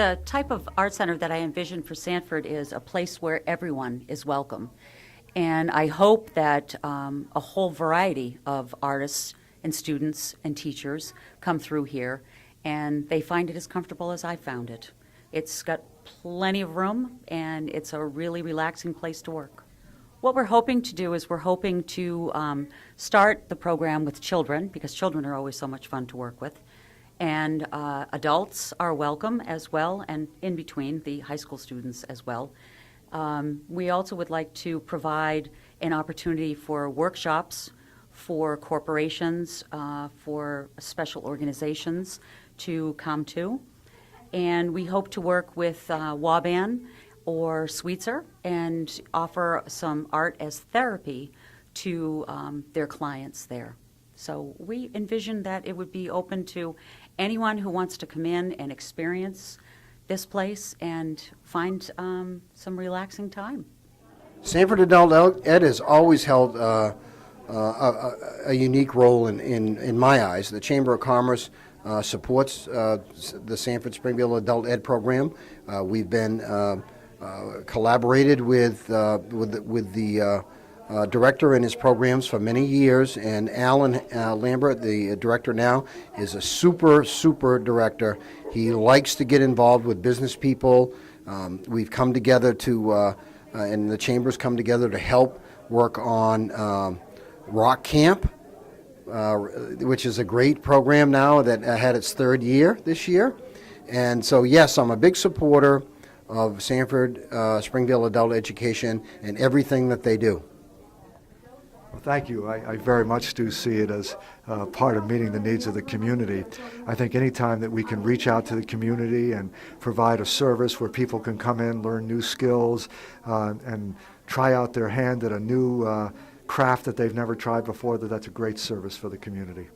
The type of art center that I envision for Sanford is a place where everyone is welcome. And I hope that a whole variety of artists and students and teachers come through here and they find it as comfortable as I found it. It's got plenty of room and it's a really relaxing place to work. What we're hoping to do is we're hoping to start the program with children, because children are always so much fun to work with. And adults are welcome as well, and in between, the high school students as well. We also would like to provide an opportunity for workshops for corporations, for special organizations to come to. And we hope to work with Waban or Sweetser and offer some art as therapy to their clients there. So we envision that it would be open to anyone who wants to come in and experience this place and find some relaxing time. Sanford Adult Ed has always held a unique role in my eyes. The Chamber of Commerce supports the Sanford Springfield Adult Ed program. We've been collaborated with the director and his programs for many years, and Allen Lampert, the director now, is a super director. He likes to get involved with business people. We've come together to, and the chambers come together to help work on Rock Camp, which is a great program now that had its third year this year. And so, yes, I'm a big supporter of Sanford Springfield Adult Education and everything that they do. Well, thank you. I very much do see it as part of meeting the needs of the community. I think any time that we can reach out to the community and provide a service where people can come in, learn new skills, and try out their hand at a new craft that they've never tried before, that's a great service for the community.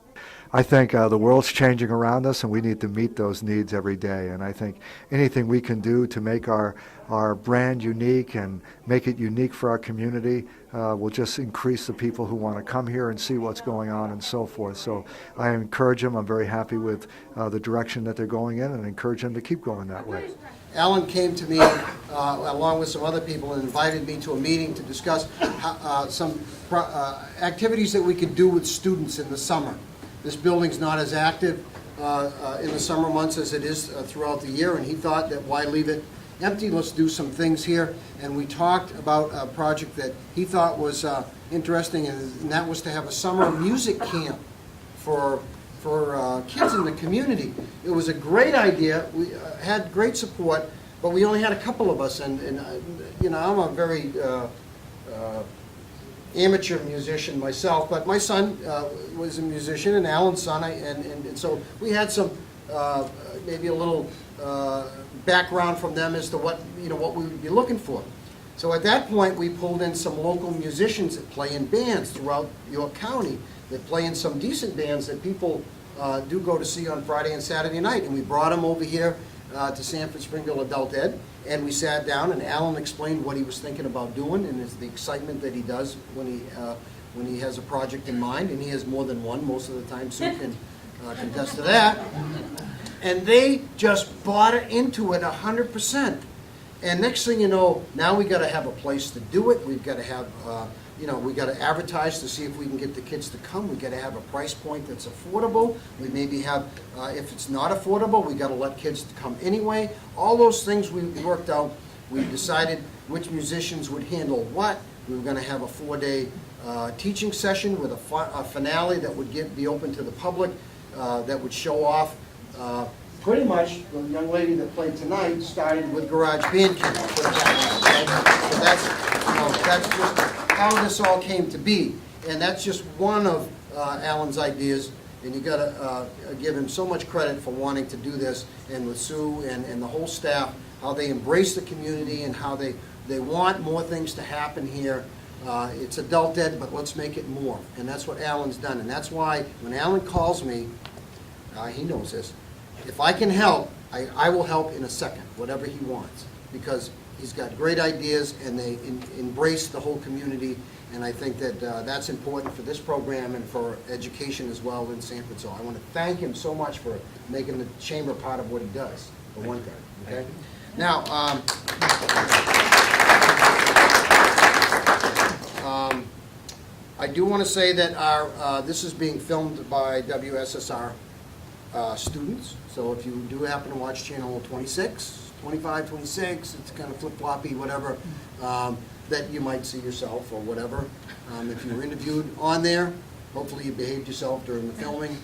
I think the world's changing around us and we need to meet those needs every day, and I think anything we can do to make our brand unique and make it unique for our community will just increase the people who want to come here and see what's going on and so forth. So I encourage them. I'm very happy with the direction that they're going in, and encourage them to keep going that way. Alan came to me along with some other people and invited me to a meeting to discuss some activities that we could do with students in the summer. This building's not as active in the summer months as it is throughout the year, and he thought that why leave it empty, let's do some things here. And we talked about a project that he thought was interesting, and that was to have a summer music camp for kids in the community. It was a great idea. We had great support, but we only had a couple of us, and you know, I'm a very amateur musician myself, but my son was a musician, and Alan's son, and so we had some maybe a little background from them as to what we would be looking for. So at that point, we pulled in some local musicians that play in bands throughout York County, that play in some decent bands that people do go to see on Friday and Saturday night, and we brought them over here to Sanford Springfield Adult Ed, and we sat down, and Alan explained what he was thinking about doing, and it's the excitement that he does when he has a project in mind, and he has more than one most of the time. Sue can contest to that. And they just bought into it 100%. And next thing you know, now we got to have a place to do it. We've got to have, we got to advertise to see if we can get the kids to come. We got to have a price point that's affordable. We maybe have, if it's not affordable, we got to let kids come anyway. All those things we worked out. We decided which musicians would handle what. We were going to have a 4-day teaching session with a finale that would be open to the public, that would show off. Pretty much, the young lady that played tonight started with Garage Band Camp. So that's just how this all came to be, and that's just one of Alan's ideas. And you got to give him so much credit for wanting to do this, and with Sue and the whole staff, how they embrace the community and how they want more things to happen here. It's adult ed, but let's make it more, and that's what Alan's done. And that's why when Alan calls me, he knows this. If I can help, I will help in a second, whatever he wants, because he's got great ideas and they embrace the whole community, and I think that that's important for this program and for education as well in Sanford. So I want to thank him so much for making the chamber part of what he does. or one card, okay? Now, I do want to say that our, this is being filmed by WSSR students, so if you do happen to watch channel 26, 25, 26, it's kind of flip-floppy, whatever, that you might see yourself or whatever. If you were interviewed on there, hopefully you behaved yourself during the filming.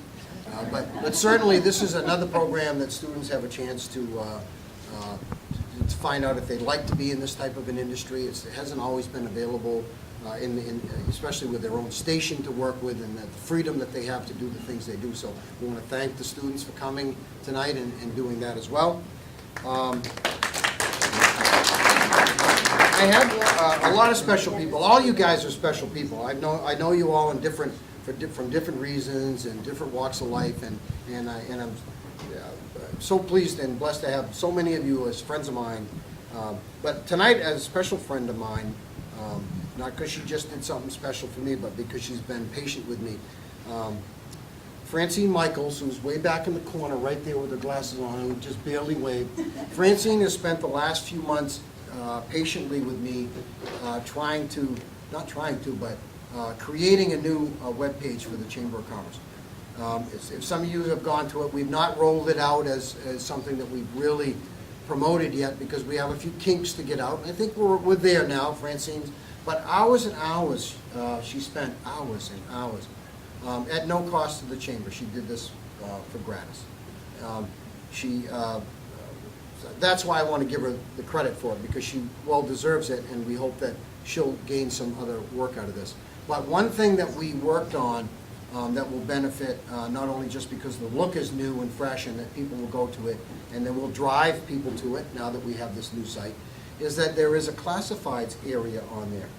But certainly this is another program that students have a chance to find out if they'd like to be in this type of an industry. It hasn't always been available, especially with their own station to work with, and the freedom that they have to do the things they do. So we want to thank the students for coming tonight and doing that as well. I have a lot of special people. All you guys are special people. I know you all in from different reasons and different walks of life, and I'm so pleased and blessed to have so many of you as friends of mine. But tonight, as a special friend of mine, not because she just did something special for me, but because she's been patient with me. Francine Michaels, who's way back in the corner right there with her glasses on, who just barely waved. Francine has spent the last few months patiently with me creating a new webpage for the Chamber of Commerce. If some of you have gone to it, we've not rolled it out as something that we've really promoted yet because we have a few kinks to get out. And I think we're there now, Francine's. But hours and hours, she spent hours and hours at no cost to the Chamber. She did this for gratis. That's why I want to give her the credit for it, because she well deserves it, and we hope that she'll gain some other work out of this. But one thing that we worked on that will benefit, not only just because the look is new and fresh and that people will go to it, and then we'll drive people to it now that we have this new site, is that there is a classifieds area on there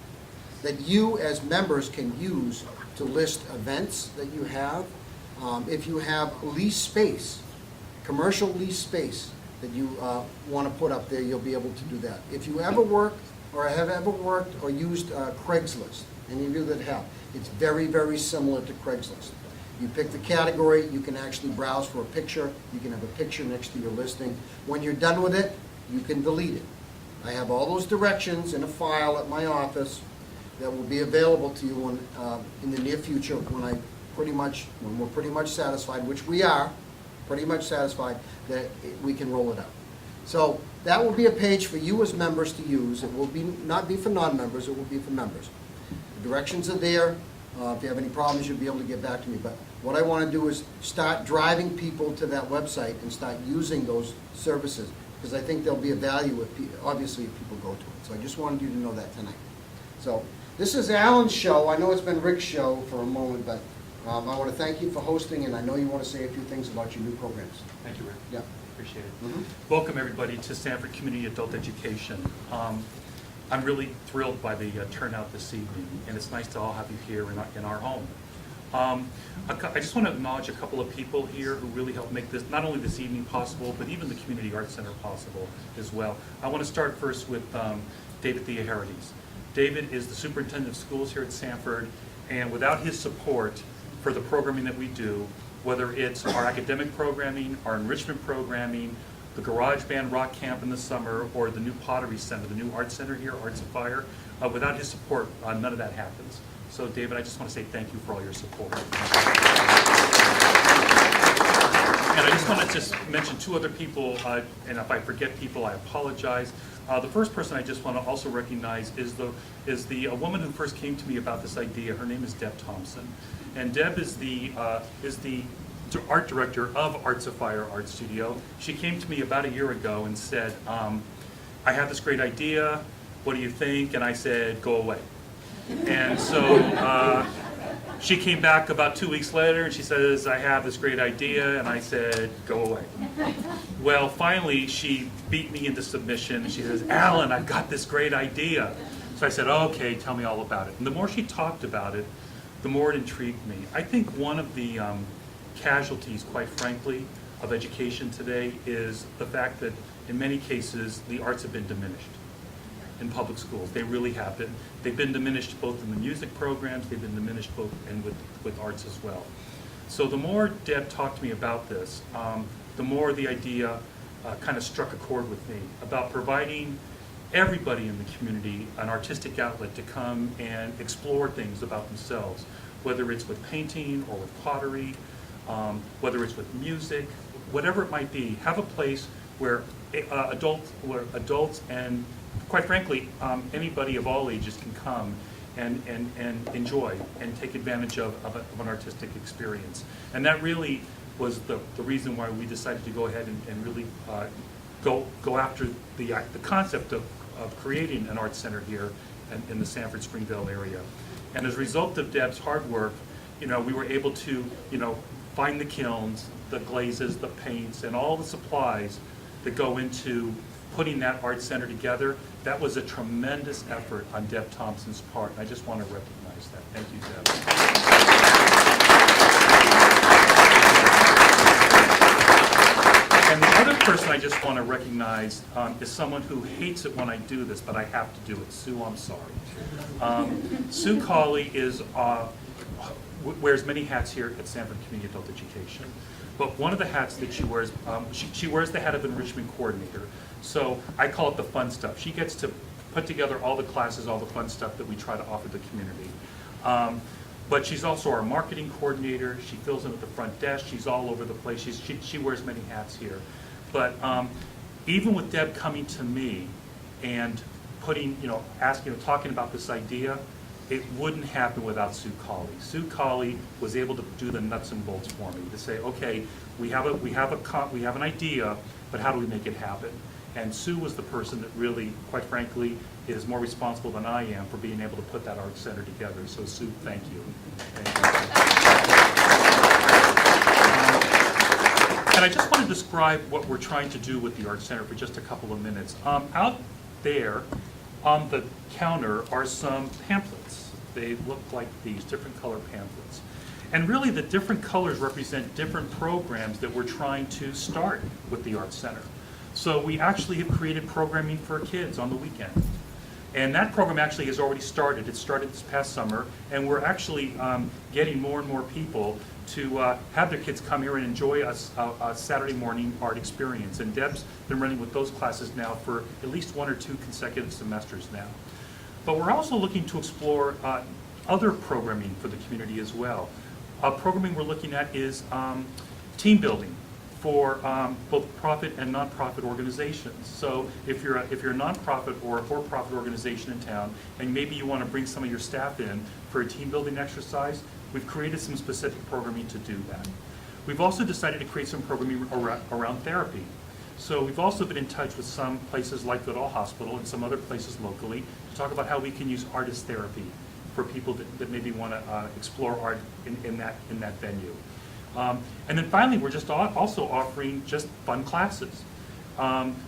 that you as members can use to list events that you have. If you have lease space, commercial lease space that you want to put up there, you'll be able to do that. If you ever work or have ever worked or used Craigslist, any of you that have, it's very, very similar to Craigslist. You pick the category, you can actually browse for a picture, you can have a picture next to your listing. When you're done with it, you can delete it. I have all those directions in a file at my office that will be available to you in the near future when we're pretty much satisfied, which we are, pretty much satisfied, that we can roll it out. So that will be a page for you as members to use. It will not be for non-members, it will be for members. The directions are there. If you have any problems, you'll be able to get back to me. But what I want to do is start driving people to that website and start using those services, because I think there'll be a value, obviously, if people go to it. So I just wanted you to know that tonight. So this is Alan's show. I know it's been Rick's show for a moment, but I want to thank you for hosting, and I know you want to say a few things about your new programs. Thank you, Rick. Yeah. Appreciate it. Welcome, everybody, to Sanford Community Adult Education. I'm really thrilled by the turnout this evening, and it's nice to all have you here in our home. I just want to acknowledge a couple of people here who really helped make this, not only this evening possible, but even the Community Arts Center possible as well. I want to start first with David Theoharides. David is the Superintendent of Schools here at Sanford, and without his support for the programming that we do, whether it's our academic programming, our enrichment programming, the Garage Band Rock Camp in the summer, or the new Pottery Center, the new art center here, Arts of Fire, without his support, none of that happens. So David, I just want to say thank you for all your support. And I just want to mention two other people, and if I forget people, I apologize. The first person I just want to also recognize is the woman who first came to me about this idea. Her name is Deb Thompson, and Deb is the art director of Arts of Fire Art Studio. She came to me about a year ago and said, "I have this great idea. What do you think?" And I said, "Go away." And so she came back about 2 weeks later and she says, "I have this great idea," and I said, "Go away." Well, finally she beat me into submission. She says, "Alan, I've got this great idea." So I said, "Okay, tell me all about it." And the more she talked about it, the more it intrigued me. I think one of the casualties, quite frankly, of education today is the fact that in many cases the arts have been diminished in public schools. They really have been. They've been diminished both in the music programs, they've been diminished both and with arts as well. So the more Deb talked to me about this, the more the idea kind of struck a chord with me about providing everybody in the community an artistic outlet to come and explore things about themselves, whether it's with painting or with pottery, whether it's with music, whatever it might be. Have a place where adults and, quite frankly, anybody of all ages can come and enjoy and take advantage of an artistic experience. And that really was the reason why we decided to go ahead and really go after the concept of creating an art center here in the Sanford Springvale area. And as a result of Deb's hard work, we were able to, find the kilns, the glazes, the paints, and all the supplies that go into putting that art center together. That was a tremendous effort on Deb Thompson's part, and I just want to recognize that. Thank you, Deb. And the other person I just want to recognize is someone who hates it when I do this, but I have to do it. Sue, I'm sorry. Sue Cawley wears many hats here at Sanford Community Adult Education. But one of the hats that she wears, she wears the hat of enrichment coordinator. So I call it the fun stuff. She gets to put together all the classes, all the fun stuff that we try to offer the community. But she's also our marketing coordinator. She fills in at the front desk. She's all over the place. She wears many hats here. But even with Deb coming to me and talking about this idea, it wouldn't happen without Sue Cawley. Sue Cawley was able to do the nuts and bolts for me, to say, okay, we have an idea, but how do we make it happen? And Sue was the person that really, quite frankly, is more responsible than I am for being able to put that art center together. So Sue, thank you. And I just want to describe what we're trying to do with the art center for just a couple of minutes. Out there on the counter are some pamphlets. They look like these, different color pamphlets. And really the different colors represent different programs that we're trying to start with the Art Center. So we actually have created programming for kids on the weekend. And that program actually has already started. It started this past summer, and we're actually getting more and more people to have their kids come here and enjoy a Saturday morning art experience. And Deb's been running with those classes now for at least 1 or 2 consecutive semesters now. But we're also looking to explore other programming for the community as well. Programming we're looking at is team building for both profit and nonprofit organizations. So if you're a nonprofit or a for-profit organization in town, and maybe you want to bring some of your staff in for a team building exercise, we've created some specific programming to do that. We've also decided to create some programming around therapy. So we've also been in touch with some places like Goodall Hospital and some other places locally to talk about how we can use artist therapy for people that maybe want to explore art in that venue. And then finally, we're just also offering just fun classes.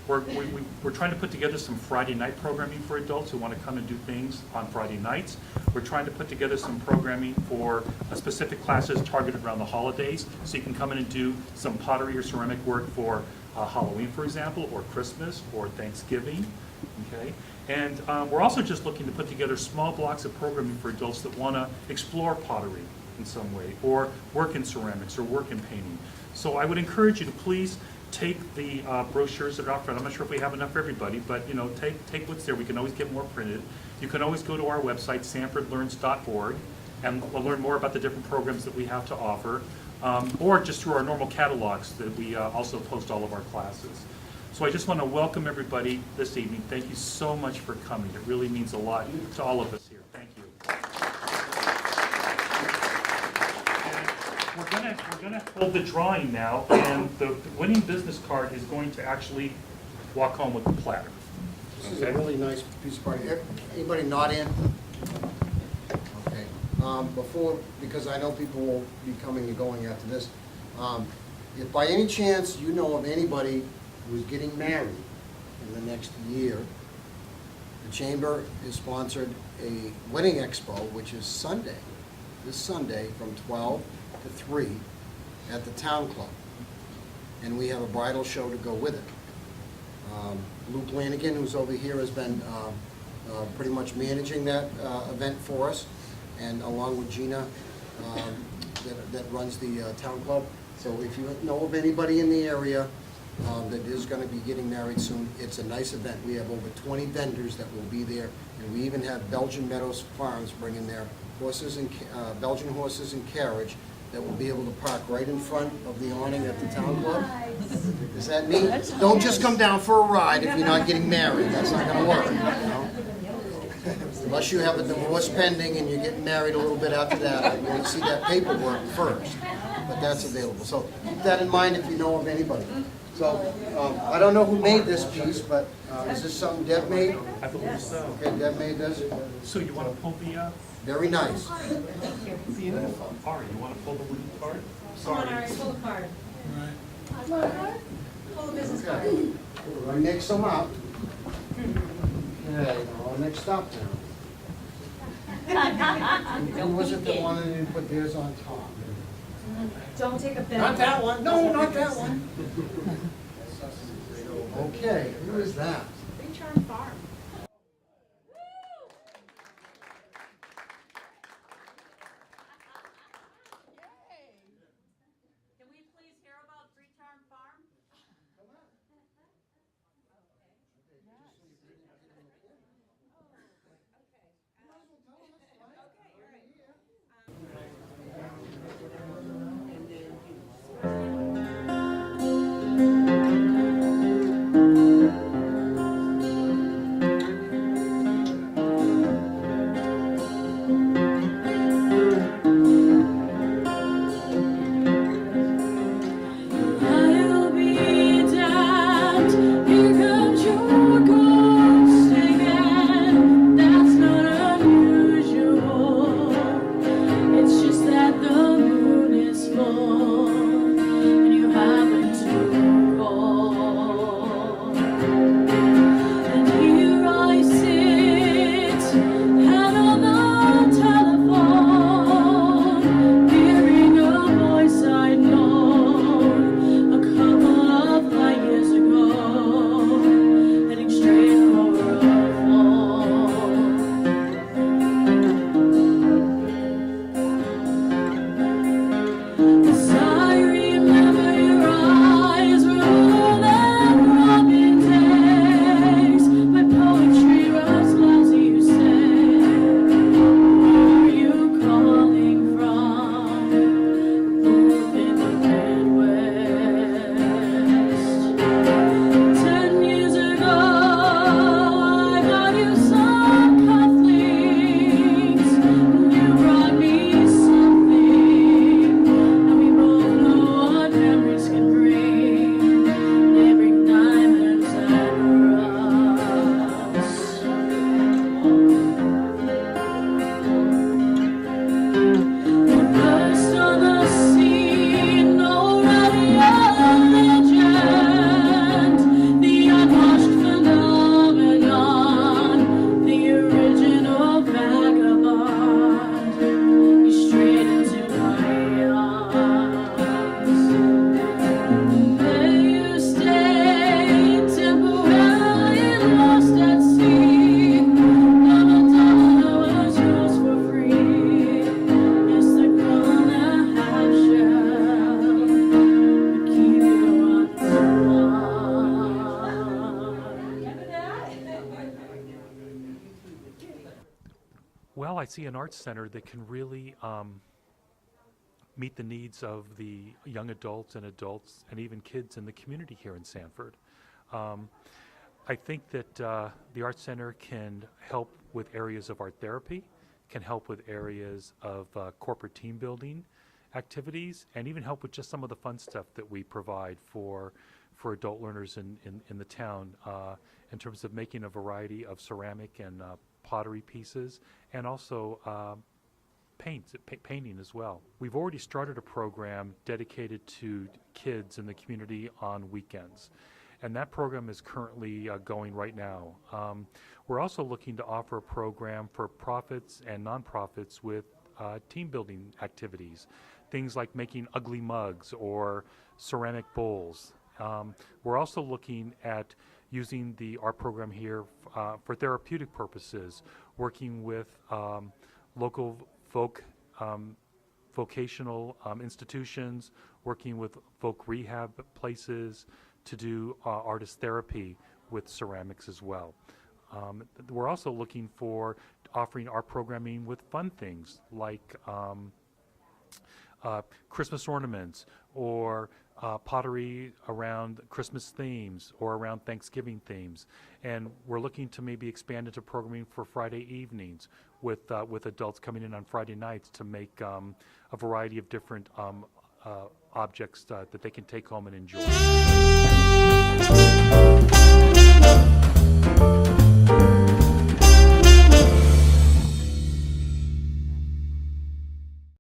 We're trying to put together some Friday night programming for adults who want to come and do things on Friday nights. We're trying to put together some programming for specific classes targeted around the holidays, so you can come in and do some pottery or ceramic work for Halloween, for example, or Christmas, or Thanksgiving. Okay, and we're also just looking to put together small blocks of programming for adults that want to explore pottery in some way, or work in ceramics, or work in painting. So I would encourage you to please take the brochures that are out front. I'm not sure if we have enough for everybody, but take what's there. We can always get more printed. You can always go to our website, sanfordlearns.org, and learn more about the different programs that we have to offer, or just through our normal catalogs that we also post all of our classes. So I just want to welcome everybody this evening. Thank you so much for coming. It really means a lot to all of us here. Thank you. And we're gonna hold the drawing now, and the winning business card is going to actually walk home with the platter. This is a really nice piece of party. Anybody not in? Okay. Before, because I know people will be coming and going after this, if by any chance you know of anybody who's getting married in the next year, the Chamber has sponsored a wedding expo, which is Sunday, this Sunday from 12 to 3 at the Town Club. And we have a bridal show to go with it. Luke Lanigan, who's over here, has been pretty much managing that event for us, and along with Gina that runs the Town Club. So if you know of anybody in the area, that is going to be getting married soon. It's a nice event. We have over 20 vendors that will be there, and we even have Belgian Meadows Farms bringing their horses and Belgian horses and carriage that will be able to park right in front of the awning at the town club. Is that neat? Don't just come down for a ride if you're not getting married. That's not going to work, you know? Unless you have a divorce pending and you're getting married a little bit after that, you want to see that paperwork first. But that's available. So keep that in mind if you know of anybody. So I don't know who made this piece, but is this something Deb made? I believe so. Okay, Deb made this. So you want to pull the, Very nice. beautiful. Ari, you want to pull the wooden card? Come on, Sorry. Ari, pull the card. Pull the business Okay. card. I mix them up. Okay, all mixed up now. Who was it that wanted to put theirs on top? Don't take a bit. Not that one. No, not that one. Okay, who is that? Return farm. Can we please hear about Three-Tarn Farm? I'll be damned, here comes your ghost again. That's not unusual. It's just that the moon is full and you happen to call. And here I sit, head on the telephone, hearing a voice I know a couple of light years ago, heading straight for a fall. As I remember, your eyes were more than robin days. My poetry was lousy, you said. Where are you calling from? Both in the Midwest. 10 years ago, I got you some cufflinks. You brought me something, and we both know what memories can bring. They bring diamonds and rust. You burst on the scene, already a legend, the unwashed phenomenon, the original vagabond. You strayed into my arms. There you stay, temporarily lost at sea. $1 was yours for free. Yes, the girl in the half shell would keep you on the Well, I see an arts center that can really meet the needs of the young adults and even kids in the community here in Sanford. I think that the Arts Center can help with areas of art therapy, can help with areas of corporate team building activities, and even help with just some of the fun stuff that we provide for adult learners in the town in terms of making a variety of ceramic and pottery pieces, and also painting as well. We've already started a program dedicated to kids in the community on weekends, and that program is currently going right now. We're also looking to offer a program for profits and nonprofits with team building activities, things like making ugly mugs or ceramic bowls. We're also looking at using the art program here for therapeutic purposes, working with local vocational institutions, working with folk rehab places to do artist therapy with ceramics as well. We're also looking for offering our programming with fun things like Christmas ornaments or pottery around Christmas themes or around Thanksgiving themes. And we're looking to maybe expand into programming for Friday evenings with adults coming in on Friday nights to make a variety of different objects that they can take home and enjoy.